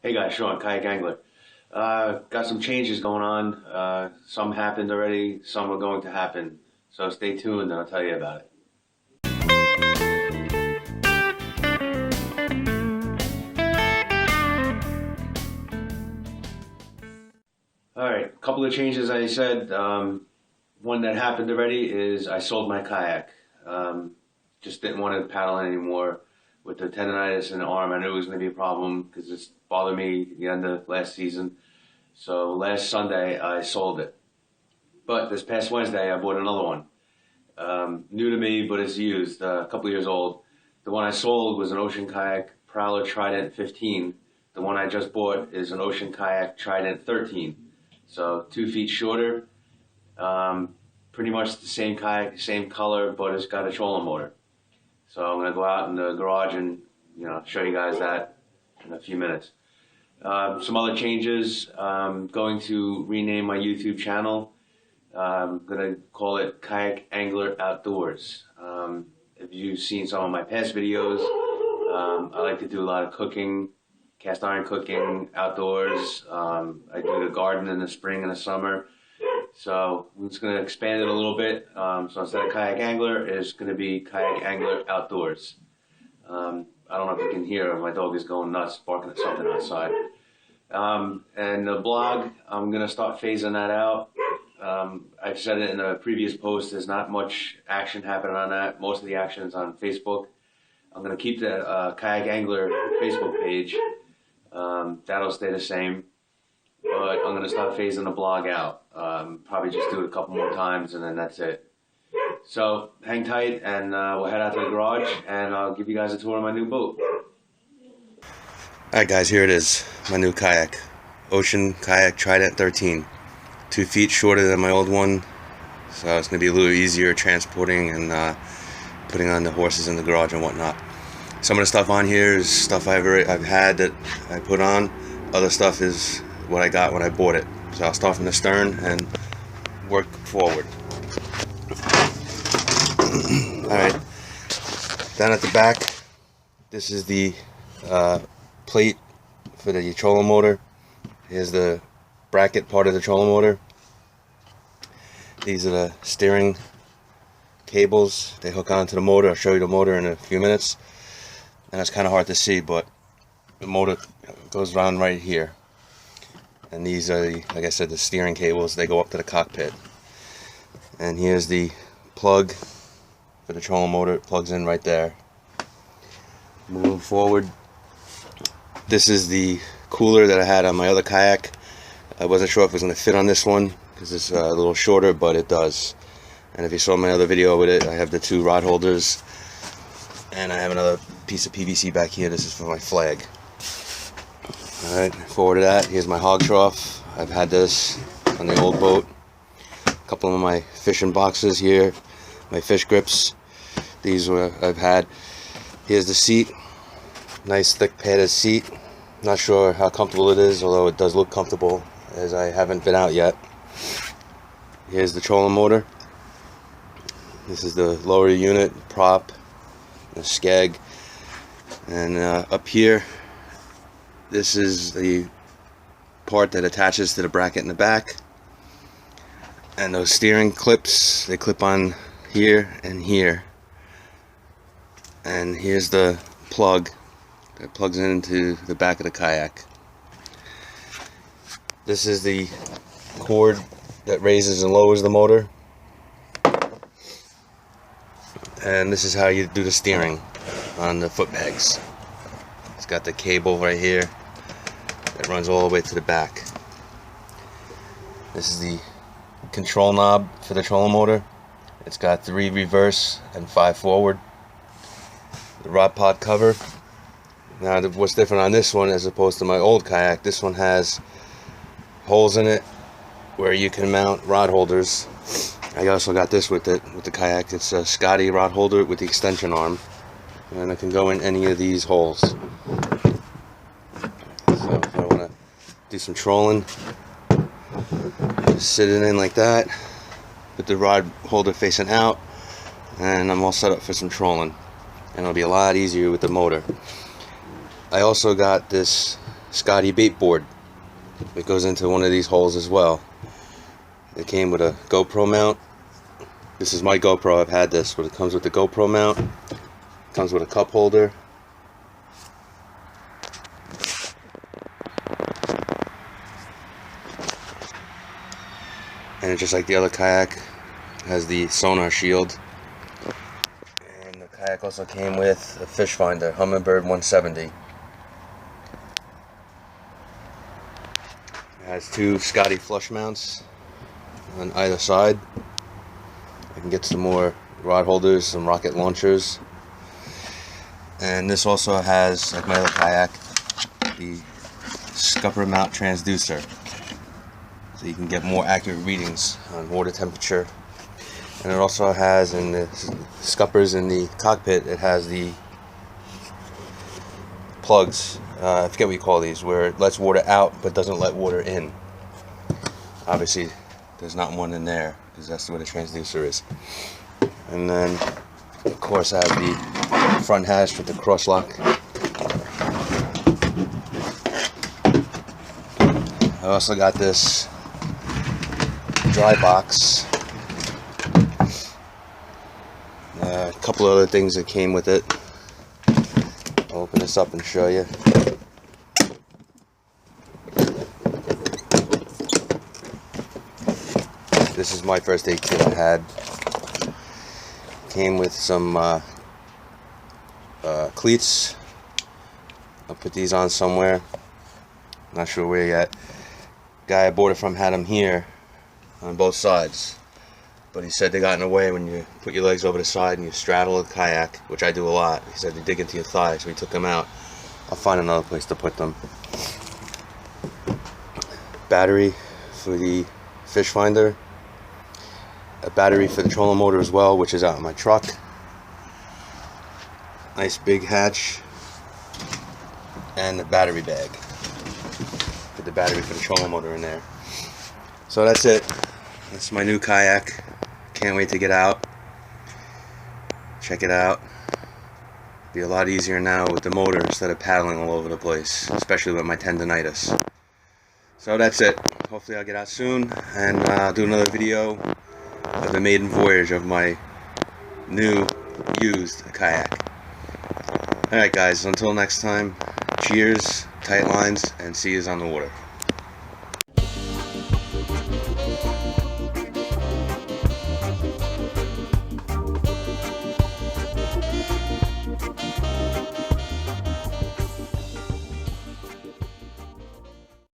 Hey guys, Sean, Kayak Angler. Got some changes going on. Some happened already, some are going to happen. So stay tuned and I'll tell you about it. All right, a couple of changes I said. One that happened already is I sold my kayak. Just didn't want to paddle anymore with the tendonitis in the arm. I knew it was going to be a problem because it's bothered me at the end of last season. So last Sunday I sold it. But this past Wednesday I bought another one. New to me, but it's used, a couple years old. The one I sold was an Ocean Kayak Prowler Trident 15. The one I just bought is an Ocean Kayak Trident 13. So 2 feet shorter. Pretty much the same kayak, same color, but it's got a trolling motor. So I'm gonna go out in the garage and show you guys that in a few minutes. Some other changes. Going to rename my YouTube channel. I'm gonna call it Kayak Angler Outdoors. If you've seen some of my past videos, I like to do a lot of cooking, cast iron cooking outdoors. I do the garden in the spring and the summer. So I'm just gonna expand it a little bit. So instead of Kayak Angler, it's gonna be Kayak Angler Outdoors. I don't know if you can hear, my dog is going nuts, barking at something outside. And the blog, I'm gonna start phasing that out. I've said it in a previous post, there's not much action happening on that. Most of the action is on Facebook. I'm going to keep the Kayak Angler Facebook page. That'll stay the same. But I'm going to start phasing the blog out. Probably just do it a couple more times and then that's it. So hang tight and we'll head out to the garage and I'll give you guys a tour of my new boat. Alright guys, here it is. My new kayak. Ocean Kayak Trident 13. 2 feet shorter than my old one, so it's going to be a little easier transporting and putting on the horses in the garage and whatnot. Some of the stuff on here is stuff I've had that I put on. Other stuff is what I got when I bought it. So I'll start from the stern and work forward. Alright, down at the back, this is the plate for the trolling motor. Here's the bracket part of the trolling motor. These are the steering cables. They hook onto the motor. I'll show you the motor in a few minutes. And it's kind of hard to see, but the motor goes around right here. And these are, like I said, the steering cables. They go up to the cockpit. And here's the plug for the trolling motor. It plugs in right there. Moving forward, this is the cooler that I had on my other kayak. I wasn't sure if it was going to fit on this one because it's a little shorter, but it does. And if you saw my other video with it, I have the 2 rod holders and I have another piece of PVC back here. This is for my flag. Alright, forward to that, here's my hog trough. I've had this on the old boat. A couple of my fishing boxes here, my fish grips. These were I've had. Here's the seat. Nice thick padded seat. Not sure how comfortable it is, although it does look comfortable, as I haven't been out yet. Here's the trolling motor. This is the lower unit, prop, the skeg. And up here, this is the part that attaches to the bracket in the back. And those steering clips, they clip on here and here. And here's the plug that plugs into the back of the kayak. This is the cord that raises and lowers the motor. And this is how you do the steering on the foot pegs. It's got the cable right here that runs all the way to the back. This is the control knob for the trolling motor. It's got 3 reverse and 5 forward. The rod pod cover. Now what's different on this one as opposed to my old kayak, this one has holes in it where you can mount rod holders. I also got this with it, with the kayak. It's a Scotty rod holder with the extension arm. And it can go in any of these holes. So if I want to do some trolling, just sit it in like that, with the rod holder facing out, and I'm all set up for some trolling. And it'll be a lot easier with the motor. I also got this Scotty bait board. It goes into one of these holes as well. It came with a GoPro mount. This is my GoPro. I've had this, but it comes with the GoPro mount. It comes with a cup holder. And just like the other kayak, has the sonar shield. And the kayak also came with a fish finder, Humminbird 170. It has two Scotty flush mounts on either side. I can get some more rod holders, some rocket launchers. And this also has, like my other kayak, the scupper mount transducer. So you can get more accurate readings on water temperature. And it also has, in the scuppers in the cockpit, it has the plugs, I forget what you call these, where it lets water out but doesn't let water in. Obviously there's not one in there because that's where the transducer is. And then of course I have the front hatch with the cross lock. I also got this dry box, a couple other things that came with it. I'll open this up and show you. This is my first aid kit I had. Came with some cleats. I'll put these on somewhere. Not sure where yet. Guy I bought it from had them here on both sides, but he said they got in the way when you put your legs over the side and you straddle a kayak, which I do a lot. He said they dig into your thighs, so he took them out. I'll find another place to put them. Battery for the fish finder, a battery for the trolling motor as well, which is out in my truck. Nice big hatch, and a battery bag. Put the battery for the trolling motor in there. So that's it. That's my new kayak. Can't wait to get out. Check it out. Be a lot easier now with the motor instead of paddling all over the place, especially with my tendonitis. So that's it. Hopefully I'll get out soon and do another video of the maiden voyage of my new used kayak. Alright guys, until next time, cheers, tight lines, and see yous on the water.